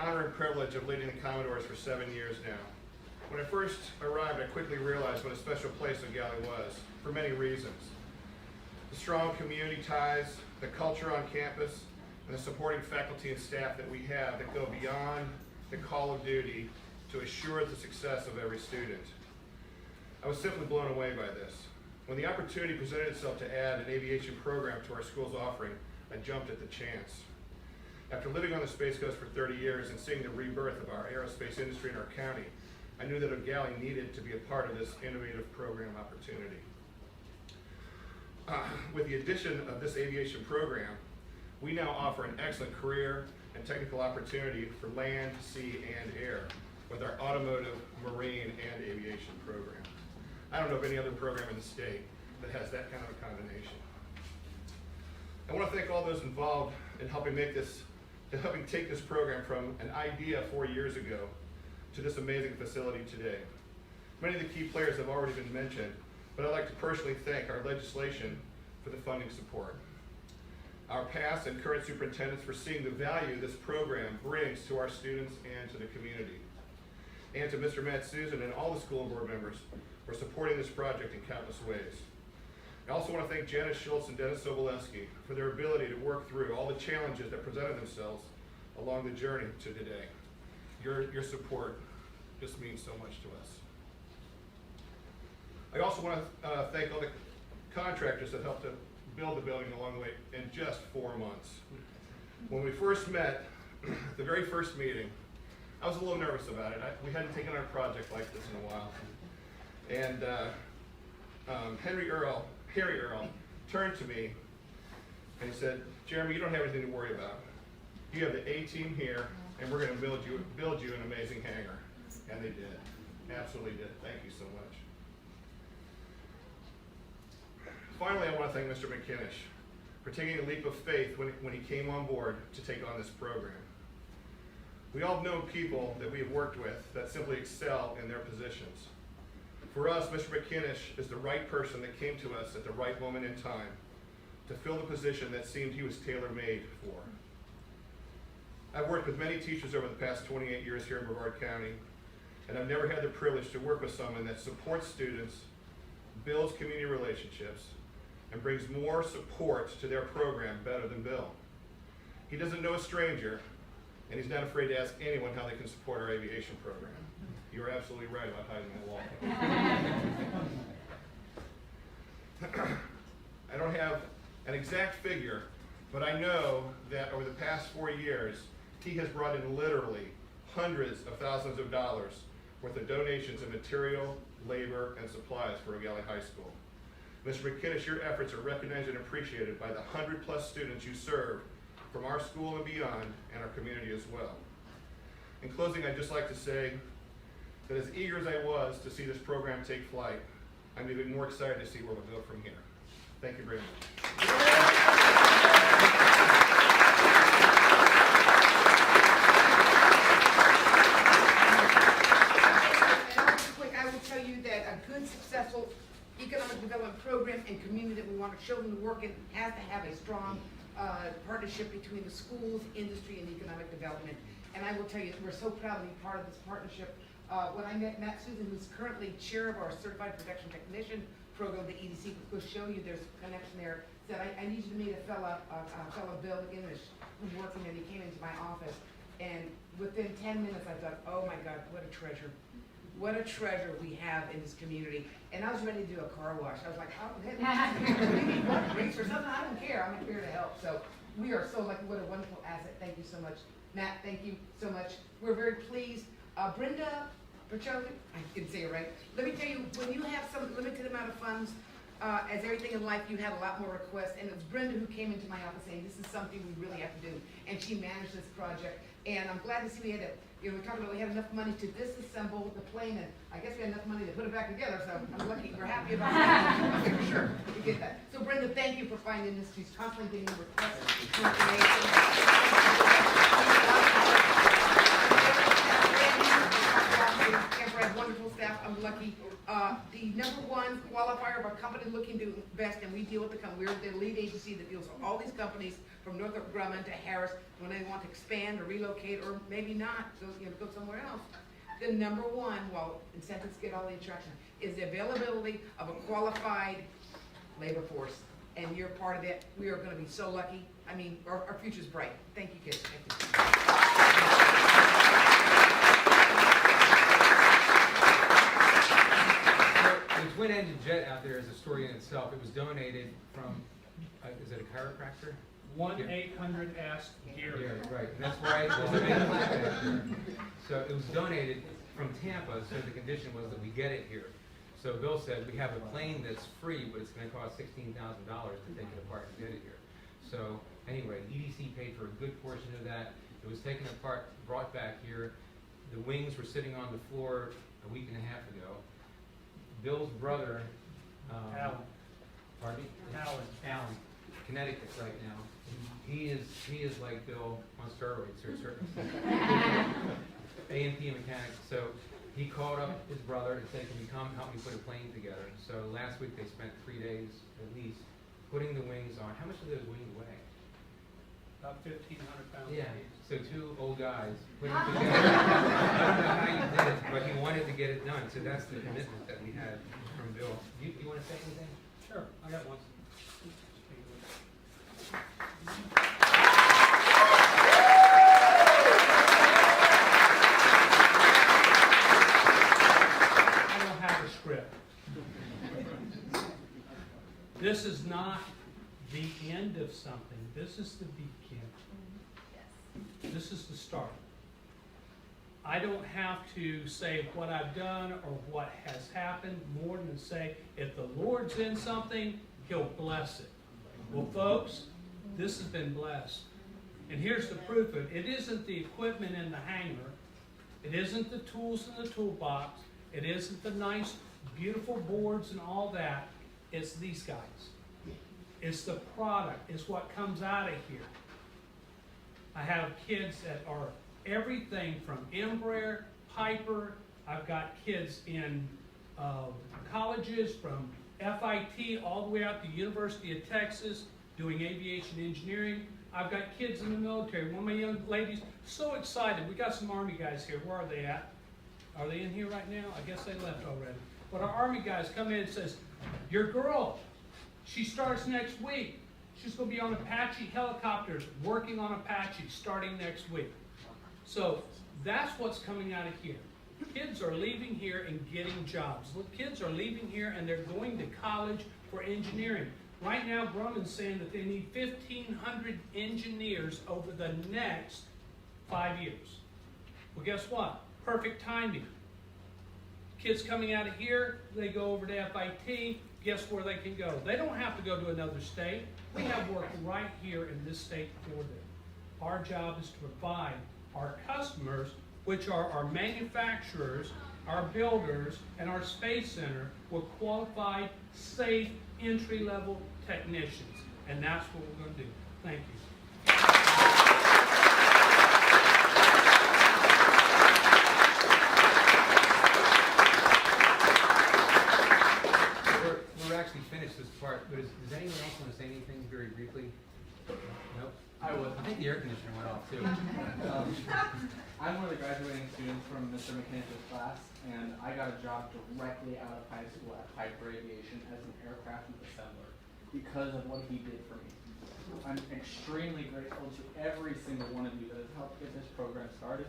honor and privilege of leading the Commodores for 7 years now. When I first arrived, I quickly realized what a special place O'Galley was, for many reasons. The strong community ties, the culture on campus, and the supporting faculty and staff that we have that go beyond the call of duty to assure the success of every student. I was simply blown away by this. When the opportunity presented itself to add an aviation program to our school's offering, I jumped at the chance. After living on the Space Coast for 30 years and seeing the rebirth of our aerospace industry in our county, I knew that O'Galley needed to be a part of this innovative program opportunity. With the addition of this aviation program, we now offer an excellent career and technical opportunity for land, sea, and air with our automotive, marine, and aviation program. I don't know of any other program in the state that has that kind of a combination. I want to thank all those involved in helping take this program from an idea 4 years ago to this amazing facility today. Many of the key players have already been mentioned, but I'd like to personally thank our legislation for the funding support, our past and current superintendents for seeing the value this program brings to our students and to the community, and to Mr. Matt Susan and all the school board members for supporting this project in countless ways. I also want to thank Janice Schultz and Dennis Sobolewski for their ability to work through all the challenges that presented themselves along the journey to today. Your support just means so much to us. I also want to thank all the contractors that helped to build the building along the way in just 4 months. When we first met, the very first meeting, I was a little nervous about it. We hadn't taken on a project like this in a while. And Harry Earl turned to me and he said, "Jeremy, you don't have anything to worry about. You have the A-team here, and we're going to build you an amazing hangar." And they did. Absolutely did. Thank you so much. Finally, I want to thank Mr. McKinnish for taking a leap of faith when he came on board to take on this program. We all know people that we have worked with that simply excel in their positions. For us, Mr. McKinnish is the right person that came to us at the right moment in time to fill the position that seemed he was tailor-made for. I've worked with many teachers over the past 28 years here in Brevard County, and I've never had the privilege to work with someone that supports students, builds community relationships, and brings more support to their program better than Bill. He doesn't know a stranger, and he's not afraid to ask anyone how they can support our aviation program. You're absolutely right about hiding that wall. I don't have an exact figure, but I know that over the past 4 years, he has brought in literally hundreds of thousands of dollars worth of donations in material, labor, and supplies for O'Galley High School. Mr. McKinnish, your efforts are recognized and appreciated by the 100+ students you serve from our school and beyond, and our community as well. In closing, I'd just like to say that as eager as I was to see this program take flight, I'm even more excited to see where we'll go from here. Thank you very much. I will tell you that a good, successful economic development program and community that we want our children to work in has to have a strong partnership between the schools, industry, and economic development. And I will tell you, we're so proud to be part of this partnership. When I met Matt Susan, who's currently chair of our Certified Production Technician program, the EDC, will show you there's a connection there, said, I need you to meet a fellow Bill McInnish who's working, and he came into my office. And within 10 minutes, I thought, oh my God, what a treasure. What a treasure we have in this community. And I was ready to do a car wash. I was like, oh, we need one grease or something. I don't care. I'm here to help. So we are so lucky. What a wonderful asset. Thank you so much. Matt, thank you so much. We're very pleased. Brenda Pachovi, I didn't say it right. Let me tell you, when you have some limited amount of funds, as everything in life, you had a lot more requests. And it was Brenda who came into my office saying, this is something we really have to do. And she managed this project. And I'm glad to see we had we talked about we had enough money to disassemble the plane, and I guess we had enough money to put it back together, so I'm lucky, we're happy about that. Okay, for sure, we get that. So Brenda, thank you for finding this. She's constantly getting requests for information. Amber had wonderful staff, I'm lucky. The number one qualifier of a company looking to invest, and we deal with the company, we're the lead agency that deals with all these companies from Northrop Grumman to Harris, when they want to expand or relocate, or maybe not, go somewhere else. The number one, while incentives get all the attraction, is the availability of a qualified labor force. And you're part of it. We are gonna be so lucky. I mean, our future's bright. Thank you, kids. Thank you. The twin-engine jet out there is a story in itself. It was donated from, is it a chiropractor? 1-800-ASK Gary. Yeah, right. That's why it was donated. So it was donated from Tampa, so the condition was that we get it here. So Bill said, we have a plane that's free, but it's gonna cost $16,000 to take it apart and get it here. So anyway, EDC paid for a good portion of that. It was taken apart, brought back here. The wings were sitting on the floor a week and a half ago. Bill's brother, Alan. pardon me? Alan, Connecticut right now. He is like Bill on steroids to a certain extent. A&P mechanic. So he called up his brother and said, can you come help me put a plane together? So last week they spent 3 days at least putting the wings on. How much do those wings weigh? About 1,500 pounds. Yeah. So 2 old guys putting it together. I don't know how you did it, but he wanted to get it done. So that's the commitment that we had from Bill. You want to say anything? Sure, I got one. I don't have a script. This is not the end of something. This is the beginning. This is the start. I don't have to say what I've done or what has happened more than say, if the Lord's in something, He'll bless it. Well, folks, this has been blessed. And here's the proof of it. It isn't the equipment in the hangar. It isn't the tools in the toolbox. It isn't the nice, beautiful boards and all that. It's these guys. It's the product. It's what comes out of here. I have kids that are everything from Embraer, Piper. I've got kids in colleges from FIT all the way out to University of Texas doing aviation engineering. I've got kids in the military. One of my young ladies, so excited. We got some Army guys here. Where are they at? Are they in here right now? I guess they left already. But our Army guys come in and says, your girl, she starts next week. She's going to be on Apache helicopters, working on Apache starting next week. So that's what's coming out of here. Kids are leaving here and getting jobs. Kids are leaving here and they're going to college for engineering. Right now, Grumman's saying that they need 1,500 engineers over the next 5 years. Well, guess what? Perfect timing. Kids coming out of here, they go over to FIT. Guess where they can go? They don't have to go to another state. We have work right here in this state for them. Our job is to provide our customers, which are our manufacturers, our builders, and our space center, with qualified, safe, entry-level technicians. And that's what we're going to do. Thank you. We're actually finished this part, but does anyone else want to say anything very briefly? Nope. I would. I think the air conditioner went off too. I'm one of the graduating students from Mr. McKinish's class, and I got a job directly out of high school at Piper Aviation as an aircraft assembler because of what he did for me. I'm extremely grateful to every single one of you that has helped get this program started.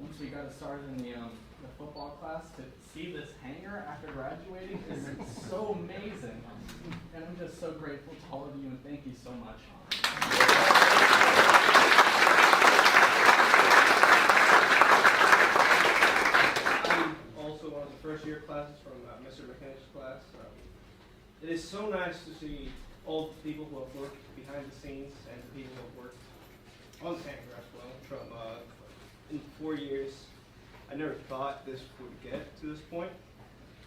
Once we got it started in the football class, to see this hangar after graduating is so amazing. And I'm just so grateful to all of you, and thank you so much. I'm also one of the first year classes from Mr. McKinish's class. It is so nice to see all the people who have worked behind the scenes and the people who have worked on the hangar as well. From in 4 years, I never thought this would get to this point,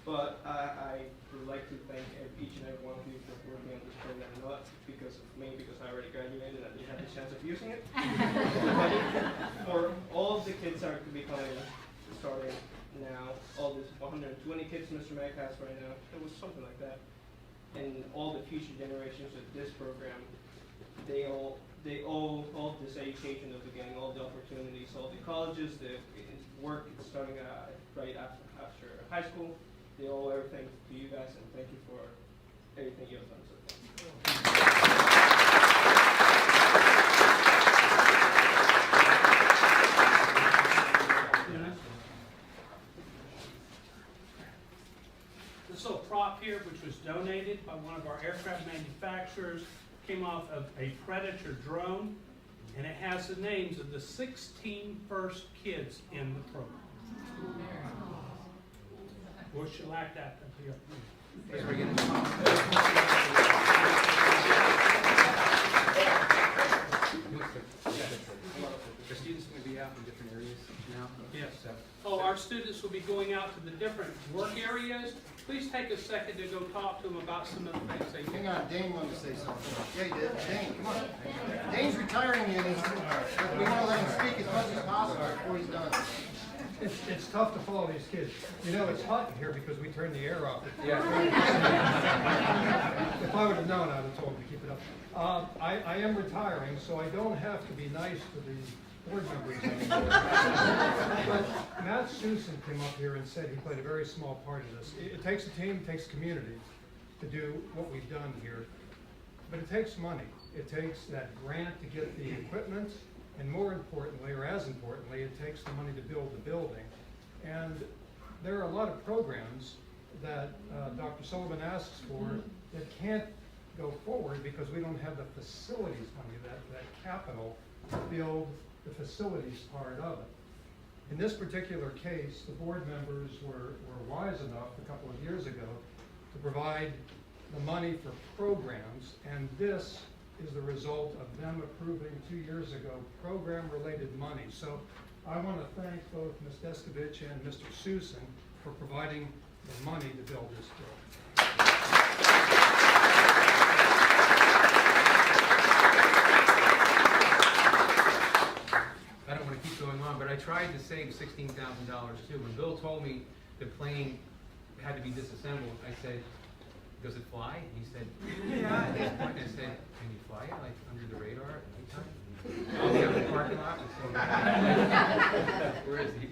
but I would like to thank each and every one of you for working on this program, not because of me, because I already graduated and I didn't have the chance of using it, but for all of the kids that are becoming starting now. All this 120 kids Mr. Mack has right now. It was something like that. And all the future generations of this program, they all this education of getting all the opportunities, all the colleges, the work starting right after high school. They owe everything to you guys, and thank you for everything you have done so far. This little prop here, which was donated by one of our aircraft manufacturers, came off of a Predator drone, and it has the names of the 16 first kids in the program. Or shellac that up here. That's where we get it. The students are going to be out in different areas now? Yes. So, Oh, our students will be going out to the different work areas. Please take a second to go talk to them about some of the things they do. Hang on, Dane wanted to say something. Yeah, he did. Dane, come on. Dane's retiring and we want to let him speak as much as possible before he's done. It's tough to follow these kids. You know, it's hot in here because we turned the air off. yeah. If I would have known, I'd have told them to keep it up. I am retiring, so I don't have to be nice to the board members anymore. But Matt Susan came up here and said he played a very small part in this. It takes a team, it takes a community to do what we've done here. But it takes money. It takes that grant to get the equipment, and more importantly, or as importantly, it takes the money to build the building. And there are a lot of programs that Dr. Sullivan asks for that can't go forward because we don't have the facilities money, that capital to build the facilities part of it. In this particular case, the board members were wise enough a couple of years ago to provide the money for programs, and this is the result of them approving 2 years ago program-related money. So I want to thank both Ms. Deskovich and Mr. Susan for providing the money to build this building. I don't want to keep going on, but I tried to save $16,000 too. When Bill told me the plane had to be disassembled, I said, "Does it fly?" And he said, "Yeah." At this point, I said, "Can you fly it like under the radar at nighttime?" Oh, yeah, in the parking lot. And so, where is he?